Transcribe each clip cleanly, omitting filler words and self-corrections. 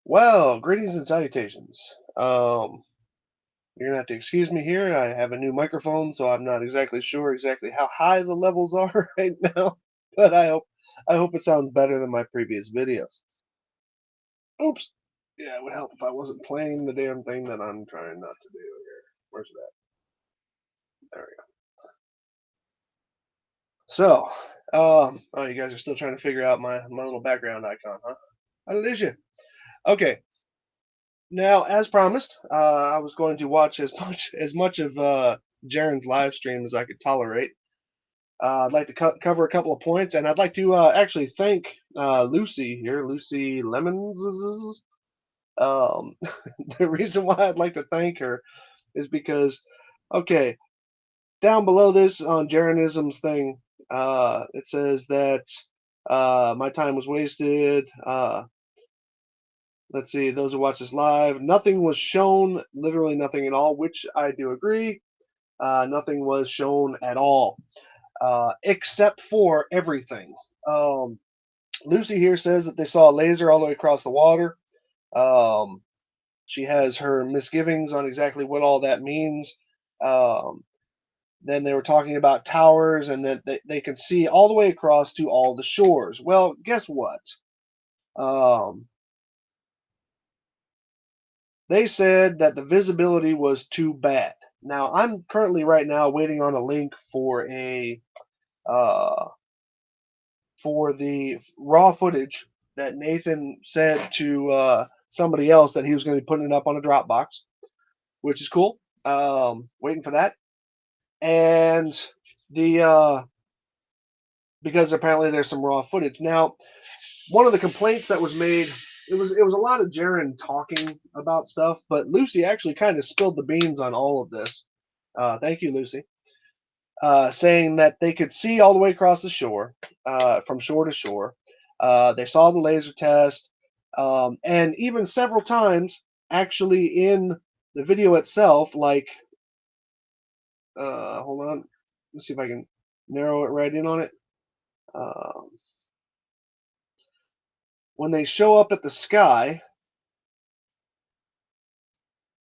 Well, greetings and salutations. You're gonna have to excuse me here. I have a new microphone, so I'm not exactly sure exactly how high the levels are right now, but I hope it sounds better than my previous videos. Oops. Yeah, it would help if I wasn't playing the damn thing that I'm trying not to do here. Where's it at? There we go. So, oh, you guys are still trying to figure out my little background icon, huh? How did you? Okay. Now, as promised, I was going to watch as much of Jeran's live stream as I could tolerate. I'd like to cover a couple of points, and I'd like to actually thank Lucy here, Lucy Lemons. Um, the reason why I'd like to thank her is because, okay, down below this on Jeranism's thing, it says that my time was wasted. Let's see, those who watch this live, nothing was shown, literally nothing at all, which I do agree. Nothing was shown at all, except for everything. Um, Lucy here says that they saw a laser all the way across the water. Um, she has her misgivings on exactly what all that means. Um, then they were talking about towers and that they can see all the way across to all the shores. Well, guess what? Um, They said that the visibility was too bad. Now, I'm currently right now waiting on a link uh, for the raw footage that Nathan said to somebody else that he was going to be putting it up on a Dropbox, which is cool. Waiting for that, and the because apparently there's some raw footage. Now, one of the complaints that was made, it was a lot of Jeran talking about stuff, but Lucy actually kind of spilled the beans on all of this. Thank you, Lucy. Saying that they could see all the way across the shore, from shore to shore. They saw the laser test, and even several times, actually in the video itself, like, hold on, let's see if I can narrow it right in on it. Um, when they show up at the sky,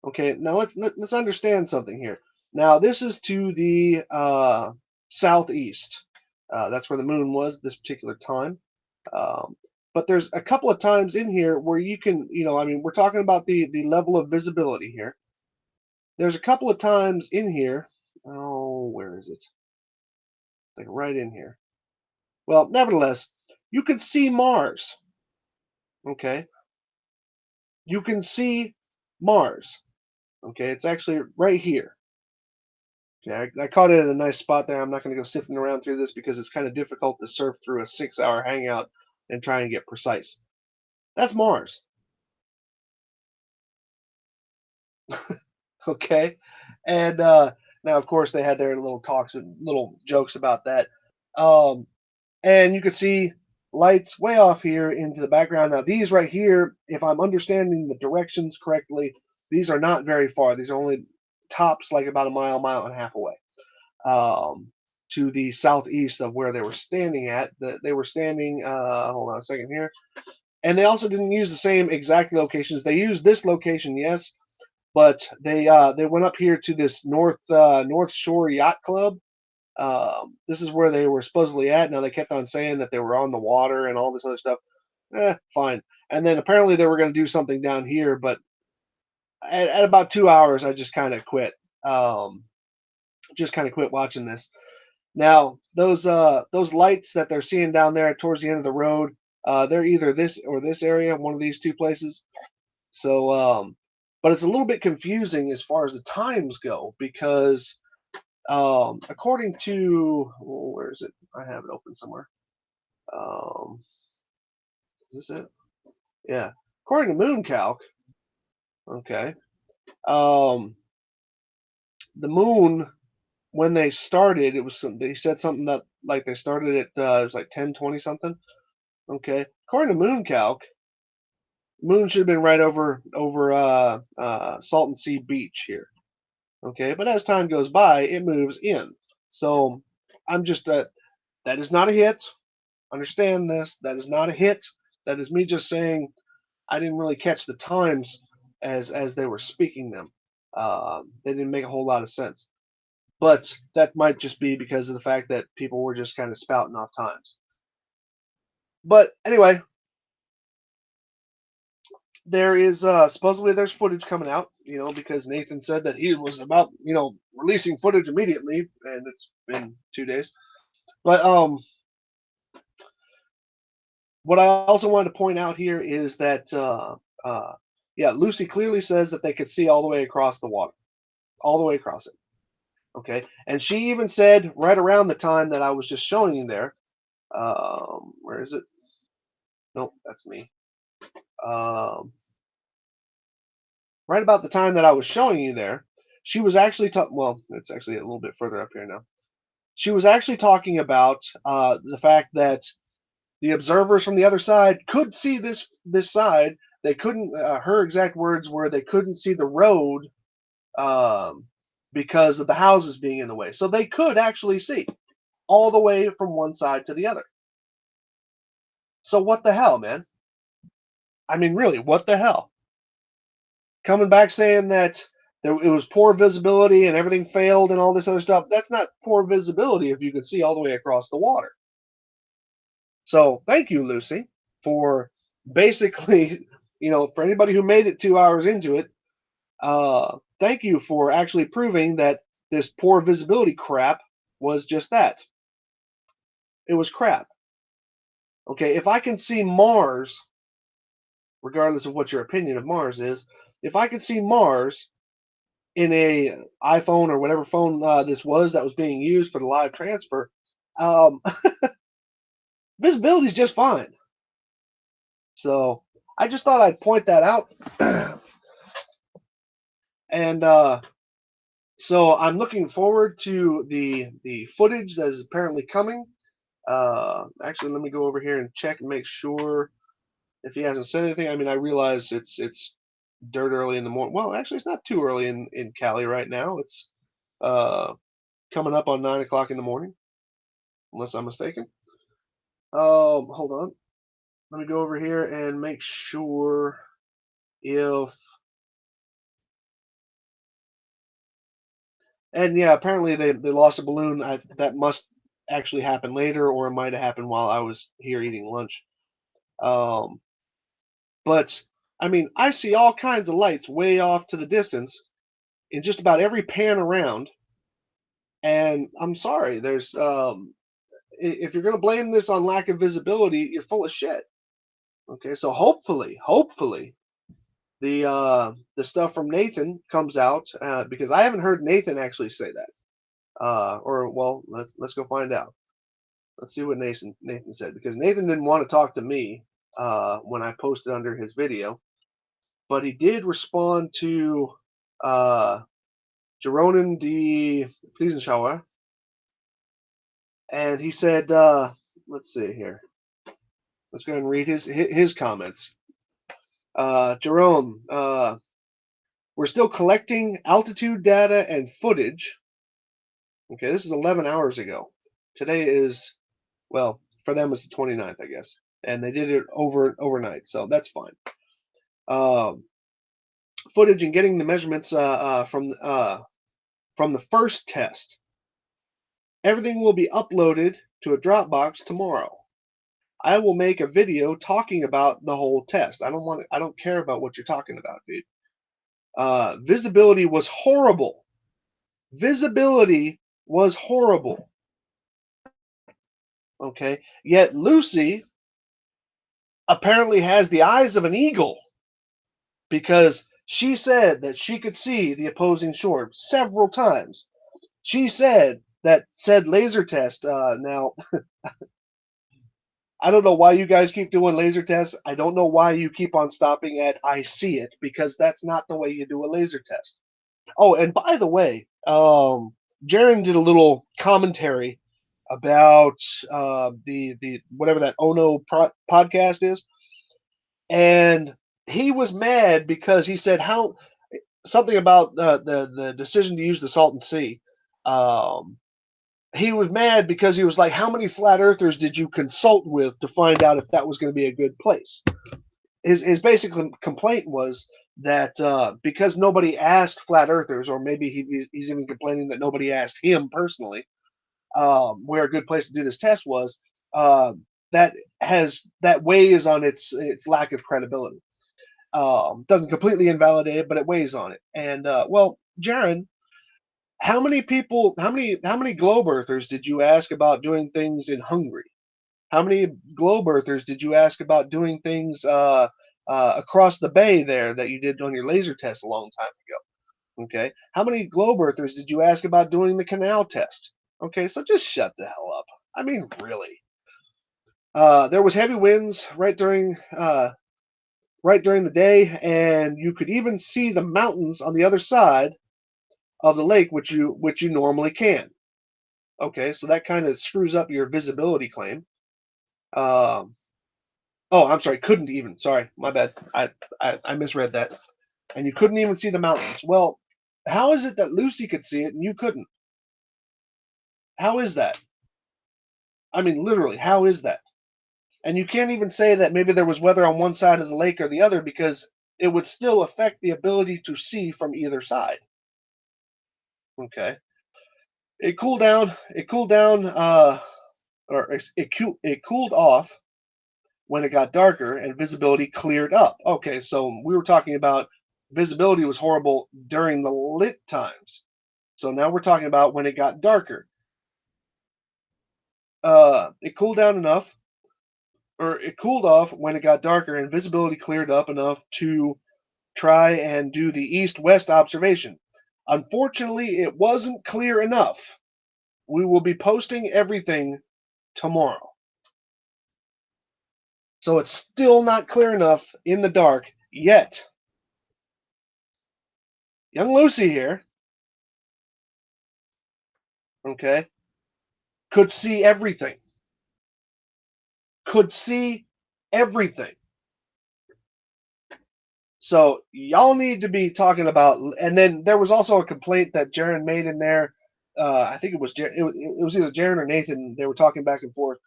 okay, now let's understand something here. Now this is to the southeast. That's where the moon was this particular time. Um, but there's a couple of times in here where you can, I mean, we're talking about the level of visibility here. There's a couple of times in here. Oh, where is it? Like right in here. Well, nevertheless, you can see Mars. Okay, you can see Mars. Okay, it's actually right here. Okay, I caught it at a nice spot there. I'm not going to go sifting around through this because it's kind of difficult to surf through a 6-hour hangout and try and get precise. That's Mars. Okay, and now of course they had their little talks and little jokes about that. Um, and you can see lights way off here into the background. Now these right here, if I'm understanding the directions correctly, these are not very far. These are only tops like about a mile and a half away. To the southeast of where they were standing at. They were standing, hold on a second here. And they also didn't use the same exact locations. They used this location, yes, but they went up here to this North Shore Yacht Club. This is where they were supposedly at. Now they kept on saying that they were on the water and all this other stuff. Fine. And then apparently they were going to do something down here, but at about 2 hours, I just kind of quit. Just kind of quit watching this. Now, those lights that they're seeing down there towards the end of the road, they're either this or this area, one of these two places. So, but it's a little bit confusing as far as the times go because, according to, where is it? I have it open somewhere. Is this it? Yeah. According to Mooncalc, okay, the moon when they started, they said something that like they started at it was like 10:20 something. Okay, according to Mooncalc, moon should have been right over Salton Sea Beach here. Okay, but as time goes by, it moves in. So I'm just that is not a hit. Understand this. That is not a hit. That is me just saying I didn't really catch the times as they were speaking them. They didn't make a whole lot of sense. But that might just be because of the fact that people were just kind of spouting off times. But anyway, there is supposedly there's footage coming out, because Nathan said that he was about, releasing footage immediately, and it's been 2 days. But what I also wanted to point out here is that yeah, Lucy clearly says that they could see all the way across the water, all the way across it. Okay, and she even said right around the time that I was just showing you there. Where is it? Nope, that's me. Right about the time that I was showing you there, she was actually talking. Well, it's actually a little bit further up here now. She was actually talking about the fact that the observers from the other side could see this side. They couldn't. Her exact words were they couldn't see the road because of the houses being in the way. So they could actually see all the way from one side to the other. So what the hell, man? I mean, really, what the hell? Coming back saying that it was poor visibility and everything failed and all this other stuff. That's not poor visibility if you can see all the way across the water. So thank you, Lucy, for basically, for anybody who made it 2 hours into it, thank you for actually proving that this poor visibility crap was just that. It was crap. Okay, if I can see Mars, regardless of what your opinion of Mars is, if I can see Mars in a iPhone or whatever phone this was that was being used for the live transfer, visibility is just fine. So I just thought I'd point that out. And so I'm looking forward to the footage that is apparently coming. Actually, let me go over here and check and make sure if he hasn't said anything. I mean, I realize it's dirt early in the morning. Well, actually, it's not too early in Cali right now. It's coming up on 9 o'clock in the morning, unless I'm mistaken. Hold on. Let me go over here and make sure if. And yeah, apparently they lost a balloon. That must actually happen later, or it might have happened while I was here eating lunch. But I mean, I see all kinds of lights way off to the distance in just about every pan around. And I'm sorry, there's if you're going to blame this on lack of visibility, you're full of shit. Okay, so hopefully the stuff from Nathan comes out because I haven't heard Nathan actually say that. Or well, let's go find out. Let's see what Nathan said, because Nathan didn't want to talk to me when I posted under his video, but he did respond to Jeronin de Fliesenschauer, and he said, let's see here. Let's go ahead and read his comments. Jerome, we're still collecting altitude data and footage. Okay, this is 11 hours ago. Today is, well, for them it's the 29th, I guess. And they did it overnight, so that's fine. Footage and getting the measurements from the first test. Everything will be uploaded to a Dropbox tomorrow. I will make a video talking about the whole test. I don't care about what you're talking about, dude. Visibility was horrible. Visibility was horrible. Okay. Yet Lucy apparently has the eyes of an eagle, because she said that she could see the opposing shore several times. She said that said laser test. Now, I don't know why you guys keep doing laser tests. I don't know why you keep on stopping at I see it, because that's not the way you do a laser test. Oh, and by the way, Jeran did a little commentary about the whatever that Ono podcast is, and he was mad because he said something about the decision to use the Salton Sea. He was mad because he was like, how many flat earthers did you consult with to find out if that was going to be a good place? his basic complaint was that because nobody asked flat earthers, or maybe he's even complaining that nobody asked him personally, where a good place to do this test was, uh, that weighs on its lack of credibility. Doesn't completely invalidate it, but it weighs on it. And well, Jeran, how many globe earthers did you ask about doing things in Hungary? How many globe earthers did you ask about doing things across the bay there that you did on your laser test a long time ago? Okay. How many globe earthers did you ask about doing the canal test? Okay, so just shut the hell up. I mean, really. There was heavy winds right during the day, and you could even see the mountains on the other side of the lake, which you normally can. Okay, so that kind of screws up your visibility claim. Um, oh, I'm sorry, couldn't even. Sorry, my bad. I misread that. And you couldn't even see the mountains. Well, how is it that Lucy could see it and you couldn't? How is that? I mean, literally, how is that? And you can't even say that maybe there was weather on one side of the lake or the other because it would still affect the ability to see from either side. Okay. It cooled down. It cooled down, or it cooled off when it got darker and visibility cleared up. Okay, so we were talking about visibility was horrible during the lit times. So now we're talking about when it got darker. It cooled down enough, or it cooled off when it got darker and visibility cleared up enough to try and do the east-west observation. Unfortunately, it wasn't clear enough. We will be posting everything tomorrow. So it's still not clear enough in the dark yet. Young Lucy here, okay, could see everything. Could see everything. So y'all need to be talking about. And then there was also a complaint that Jeran made in there. I think it was either Jeran or Nathan. They were talking back and forth.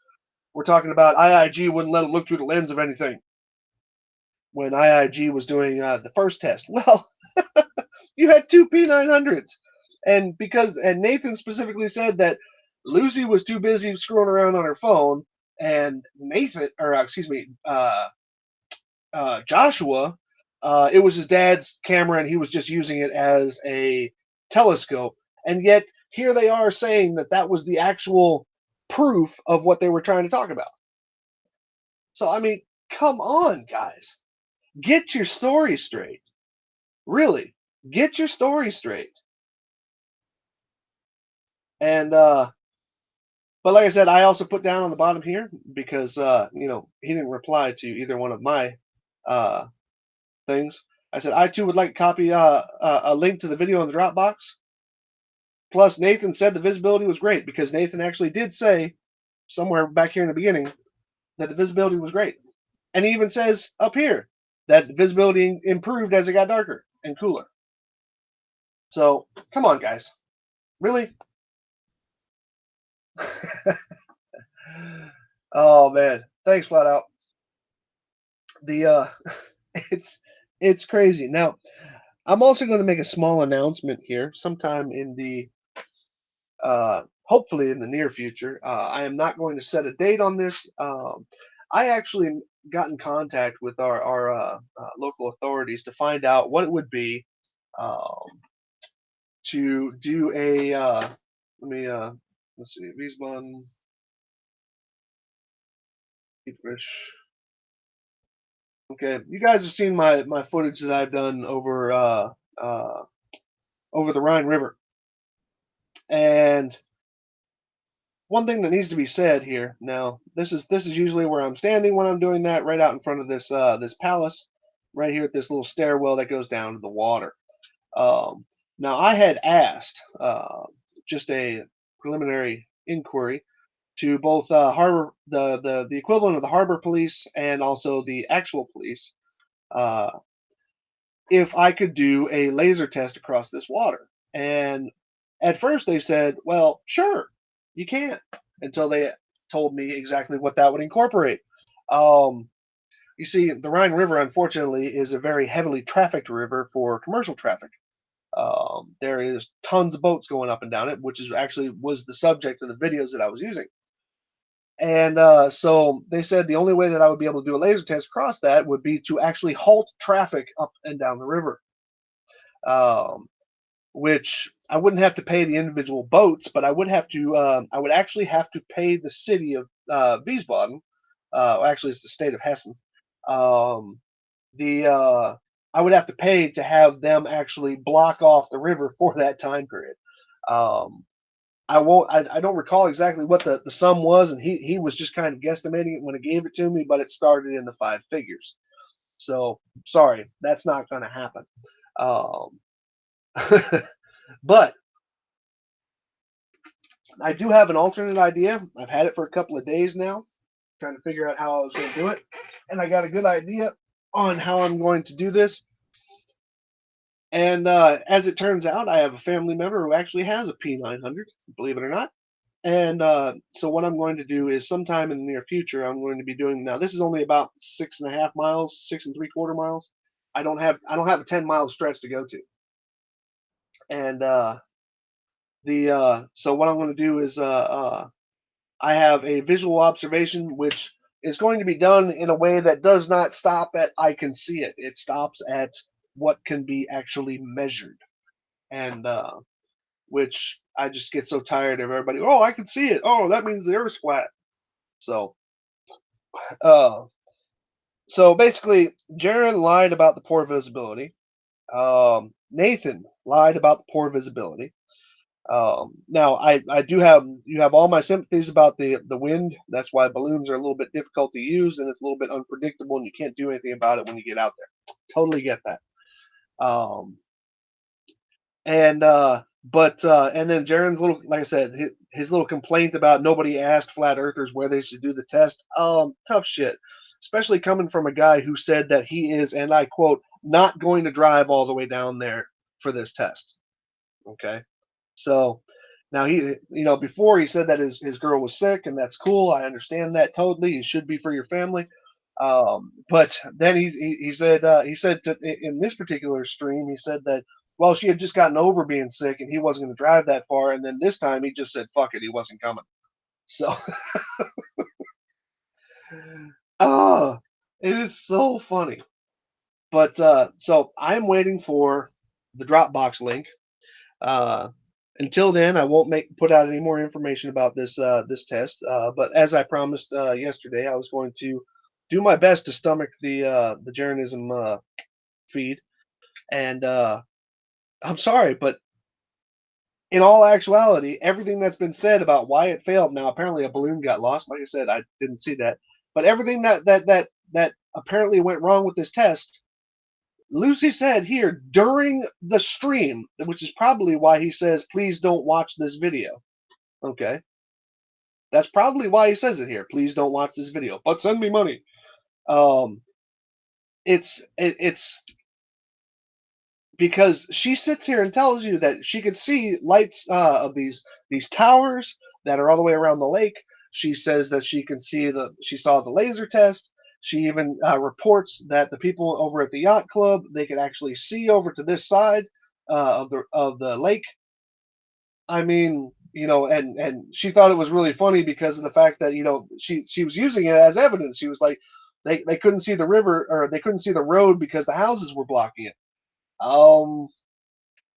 We're talking about IIG wouldn't let him look through the lens of anything when IIG was doing the first test. Well, you had two P900s, and Nathan specifically said that Lucy was too busy screwing around on her phone, and Nathan, or excuse me, Joshua, it was his dad's camera, and he was just using it as a telescope. And yet here they are saying that that was the actual proof of what they were trying to talk about. So I mean, come on, guys, get your story straight. Really, get your story straight. And but like I said, I also put down on the bottom here because he didn't reply to either one of my uh, things. I said I too would like to copy a link to the video in the Dropbox. Plus, Nathan said the visibility was great because Nathan actually did say somewhere back here in the beginning that the visibility was great, and he even says up here that the visibility improved as it got darker and cooler. So come on, guys, really? Oh man, thanks, flat out. The it's it's crazy. Now, I'm also going to make a small announcement here sometime in the hopefully in the near future. I am not going to set a date on this. I actually got in contact with our local authorities to find out what it would be um, to do a let me let's see, Wiesbaden, okay, you guys have seen my footage that I've done over the Rhine River. And one thing that needs to be said here. Now, this is usually where I'm standing when I'm doing that, right out in front of this palace, right here at this little stairwell that goes down to the water. Um, Now, I had asked just a preliminary inquiry to both harbor the equivalent of the harbor police and also the actual police uh, if I could do a laser test across this water. And at first they said, well, sure, you can, until they told me exactly what that would incorporate. Um, You see, the Rhine River, unfortunately, is a very heavily trafficked river for commercial traffic. There is tons of boats going up and down it, which is actually was the subject of the videos that I was using. And so they said the only way that I would be able to do a laser test across that would be to actually halt traffic up and down the river, um, which I wouldn't have to pay the individual boats, but I would have to. I would actually have to pay the city of Wiesbaden. Actually, it's the state of Hessen. Um, the I would have to pay to have them actually block off the river for that time period. Um, I won't. I don't recall exactly what the sum was, and he was just kind of guesstimating it when he gave it to me, but it started in the five figures. So sorry, that's not going to happen. Um, but I do have an alternate idea. I've had it for a couple of days now, trying to figure out how I was going to do it, and I got a good idea on how I'm going to do this. And as it turns out, I have a family member who actually has a P900, believe it or not. And so what I'm going to do is sometime in the near future, I'm going to be doing now. This is only about 6.5 miles, 6 3/4 miles. I don't have a 10 mile stretch to go to. And the so what I'm going to do is I have a visual observation which is going to be done in a way that does not stop at I can see it. It stops at what can be actually measured. And which I just get so tired of everybody. Oh, I can see it. Oh, that means the Earth's flat. So, uh, so basically, Jeran lied about the poor visibility. Nathan lied about the poor visibility. Now, I do have you have all my sympathies about the wind. That's why balloons are a little bit difficult to use, and it's a little bit unpredictable, and you can't do anything about it when you get out there. Totally get that. Um, and then Jaren's little, like I said, his little complaint about nobody asked flat earthers where they should do the test. Tough shit, especially coming from a guy who said that he is, and I quote, not going to drive all the way down there for this test. Okay, so now before he said that his girl was sick, and that's cool. I understand that totally. It should be for your family. But then he said in this particular stream, he said that, well, she had just gotten over being sick and he wasn't going to drive that far. And then this time he just said fuck it, he wasn't coming. So oh, it is so funny. But so I'm waiting for the Dropbox link. Uh, until then, I won't put out any more information about this test. But as I promised yesterday, I was going to do my best to stomach the Jeranism feed. And I'm sorry, but in all actuality, everything that's been said about why it failed. Now, apparently, a balloon got lost. Like I said, I didn't see that. But everything that apparently went wrong with this test, Lucy said here during the stream, which is probably why he says, "Please don't watch this video." Okay, that's probably why he says it here. Please don't watch this video, but send me money. Um, it's because she sits here and tells you that she could see lights of these towers that are all the way around the lake. She says that she saw the laser test. She even reports that the people over at the yacht club, they could actually see over to this side of the lake. I mean, and she thought it was really funny because of the fact that she was using it as evidence. She was like, they couldn't see the river, or they couldn't see the road because the houses were blocking it. Um,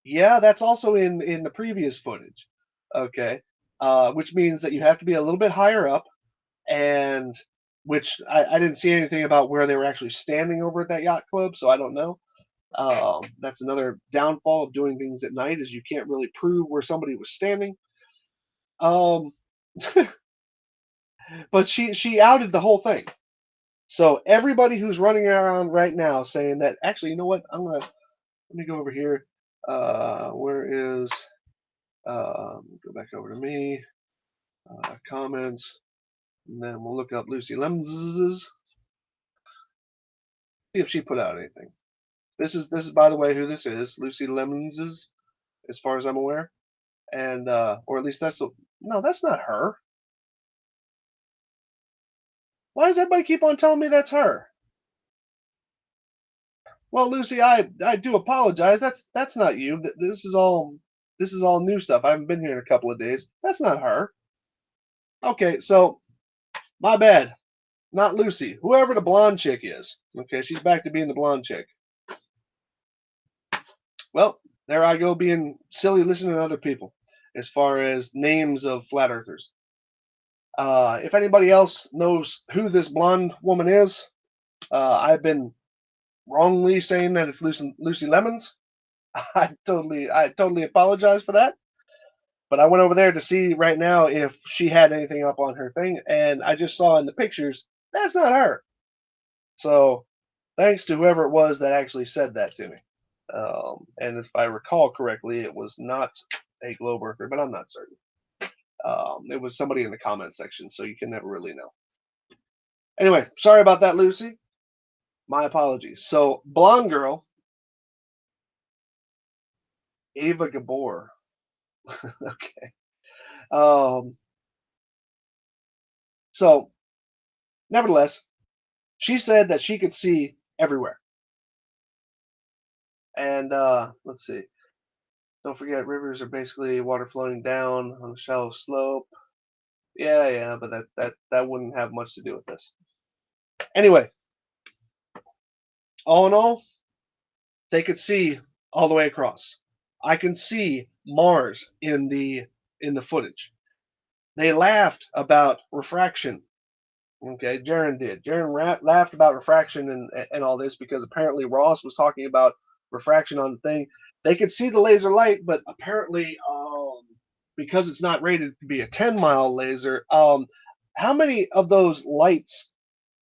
yeah, that's also in the previous footage. Okay. Which means that you have to be a little bit higher up, and which I didn't see anything about where they were actually standing over at that yacht club, so I don't know. That's another downfall of doing things at night, is you can't really prove where somebody was standing. Um, but she outed the whole thing. So everybody who's running around right now saying that, actually, you know what? Let me go over here. Where is go back over to me, comments, and then we'll look up Lucy Lemons. See if she put out anything. This is by the way who this is, Lucy Lemons, as far as I'm aware, and or at least no, that's not her. Why does everybody keep on telling me that's her? Well, Lucy, I do apologize. That's not you. This is all new stuff. I haven't been here in a couple of days. That's not her. Okay, so my bad. Not Lucy. Whoever the blonde chick is. Okay, she's back to being the blonde chick. Well, there I go being silly listening to other people as far as names of flat earthers. If anybody else knows who this blonde woman is, I've been wrongly saying that it's Lucy Lemons. I totally apologize for that. But I went over there to see right now if she had anything up on her thing, and I just saw in the pictures that's not her. So thanks to whoever it was that actually said that to me. And if I recall correctly, it was not a globe earther, but I'm not certain. It was somebody in the comment section, so you can never really know. Anyway, sorry about that, Lucy. My apologies. So, blonde girl, Ava Gabor. Okay. Um, so, nevertheless, she said that she could see everywhere. And let's see. Don't forget, rivers are basically water flowing down on a shallow slope. Yeah, but that wouldn't have much to do with this. Anyway, all in all, they could see all the way across. I can see Mars in the footage. They laughed about refraction. Okay, Jeran did. Jeran laughed about refraction and all this because apparently Ross was talking about refraction on the thing. They could see the laser light, but apparently, because it's not rated to be a 10-mile laser, how many of those lights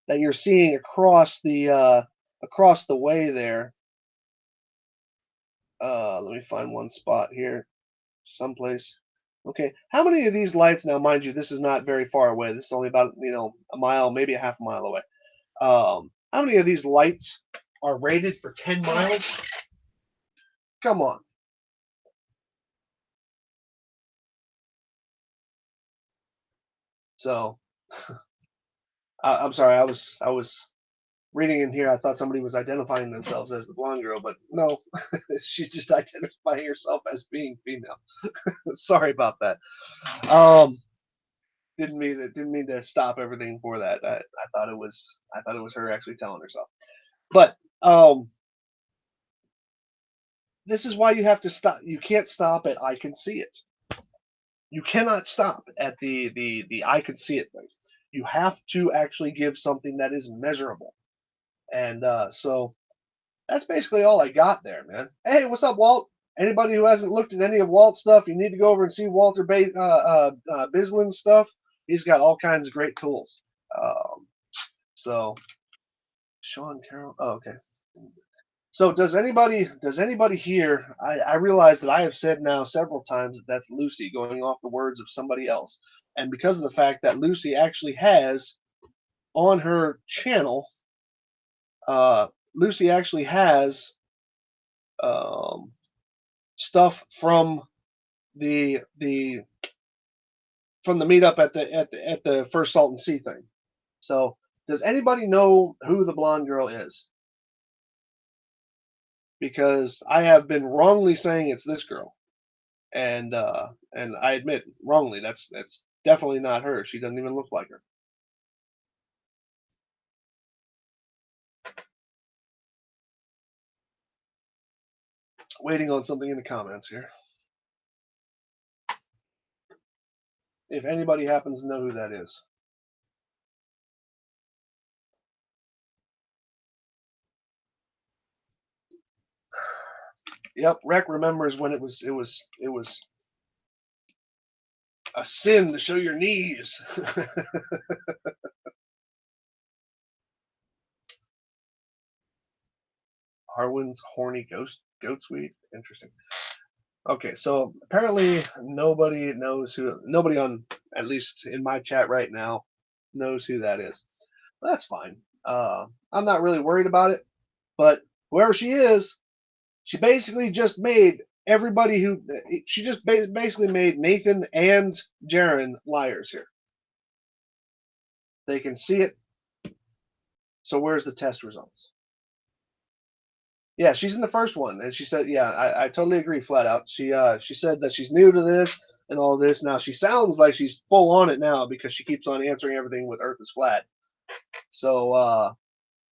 that you're seeing across the way there? Let me find one spot here, someplace. Okay, how many of these lights? Now, mind you, this is not very far away. This is only about a mile, maybe a half a mile away. How many of these lights are rated for 10 miles? Come on. So, I'm sorry. I was reading in here. I thought somebody was identifying themselves as the blonde girl, but no, she's just identifying herself as being female. Sorry about that. Um, didn't mean to stop everything for that. I thought it was her actually telling herself. But this is why you have to stop. You can't stop at I can see it. You cannot stop at the I can see it thing. You have to actually give something that is measurable. And so that's basically all I got there, man. Hey, what's up, Walt? Anybody who hasn't looked at any of Walt's stuff, you need to go over and see Walter Bislin's stuff. He's got all kinds of great tools. So Sean Carroll. Oh, okay. So does anybody here? I realize that I have said now several times that that's Lucy going off the words of somebody else, and because of the fact that Lucy actually has on her channel, Lucy actually has um, stuff the from the meetup at the first Salton Sea thing. So does anybody know who the blonde girl is? Because I have been wrongly saying it's this girl. And I admit wrongly that's definitely not her. She doesn't even look like her. Waiting on something in the comments here. If anybody happens to know who that is. Yep, Rec remembers when it was a sin to show your knees. Harwin's horny goat sweet. Interesting. Okay, so apparently nobody on, at least in my chat right now, knows who that is. Well, that's fine. I'm not really worried about it, but whoever she is, she basically just made everybody who she just basically made Nathan and Jeran liars here. They can see it. So where's the test results? Yeah, she's in the first one, and she said, yeah, I totally agree, flat out. She said that she's new to this and all this. Now she sounds like she's full on it now because she keeps on answering everything with Earth is flat. So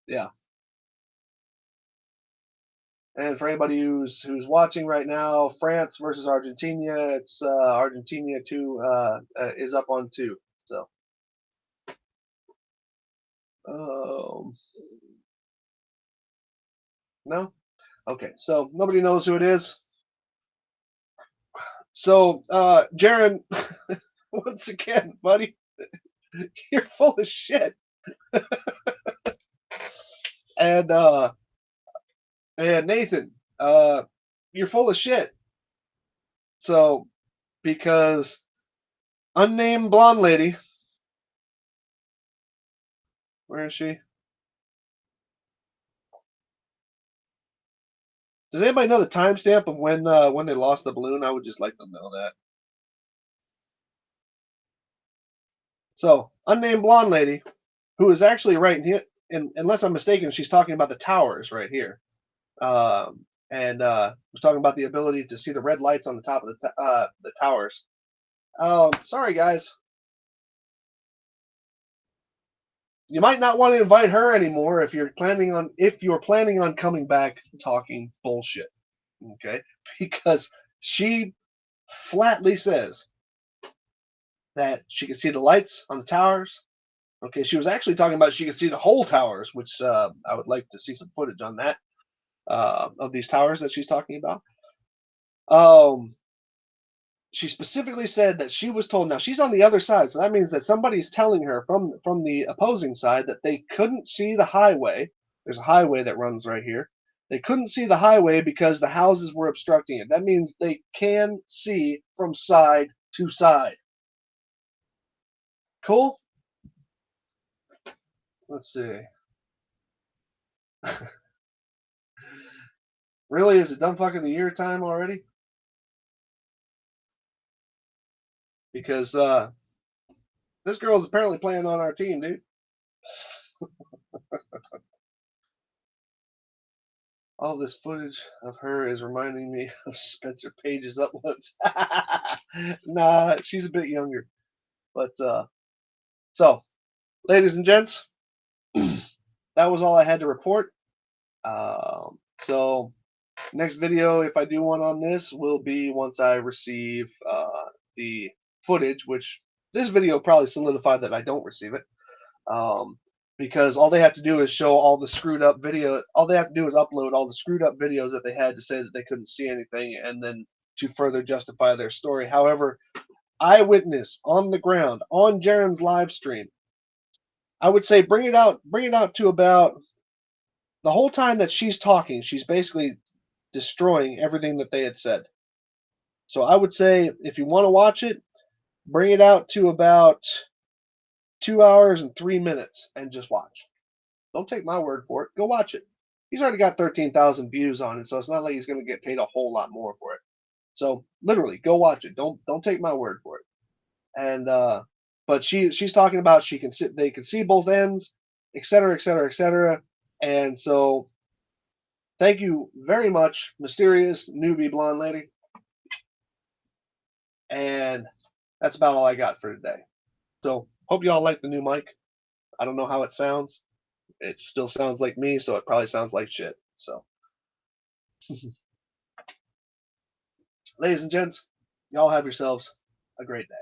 yeah. And for anybody who's watching right now, France versus Argentina, it's Argentina is up on 2. So um, no, okay. So nobody knows who it is. So Jeran, once again, buddy, you're full of shit. And Nathan, you're full of shit. So because unnamed blonde lady, where is she? Does anybody know the timestamp of when they lost the balloon? I would just like to know that. So unnamed blonde lady, who is actually right here, and unless I'm mistaken, she's talking about the towers right here. And was talking about the ability to see the red lights on the top of the towers. Sorry guys, you might not want to invite her anymore if you're planning on coming back talking bullshit. Okay, because she flatly says that she can see the lights on the towers. Okay, she was actually talking about she could see the whole towers, which I would like to see some footage on that of these towers that she's talking about. Um, she specifically said that she was told. Now she's on the other side, so that means that somebody's telling her from the opposing side that they couldn't see the highway. There's a highway that runs right here. They couldn't see the highway because the houses were obstructing it. That means they can see from side to side. Cool. Let's see. Really, is it done fucking the year time already? Because this girl's apparently playing on our team, dude. All this footage of her is reminding me of Spencer Page's uploads. Nah, she's a bit younger. But so, ladies and gents, that was all I had to report. So, next video, if I do one on this, will be once I receive the footage, which this video probably solidified that I don't receive it. Because all they have to do is show all the screwed up video. All they have to do is upload all the screwed up videos that they had to say that they couldn't see anything, and then to further justify their story. However, eyewitness on the ground on Jeran's live stream, I would say bring it out to about the whole time that she's talking. She's basically destroying everything that they had said. So I would say if you want to watch it, bring it out to about 2 hours and 3 minutes and just watch. Don't take my word for it. Go watch it. He's already got 13,000 views on it, so it's not like he's going to get paid a whole lot more for it. So literally, go watch it. Don't take my word for it. And but she's talking about they can see both ends, etc., etc., etc. And so, thank you very much, mysterious newbie blonde lady. And that's about all I got for today. So hope y'all like the new mic. I don't know how it sounds. It still sounds like me, so it probably sounds like shit. So, ladies and gents, y'all have yourselves a great day.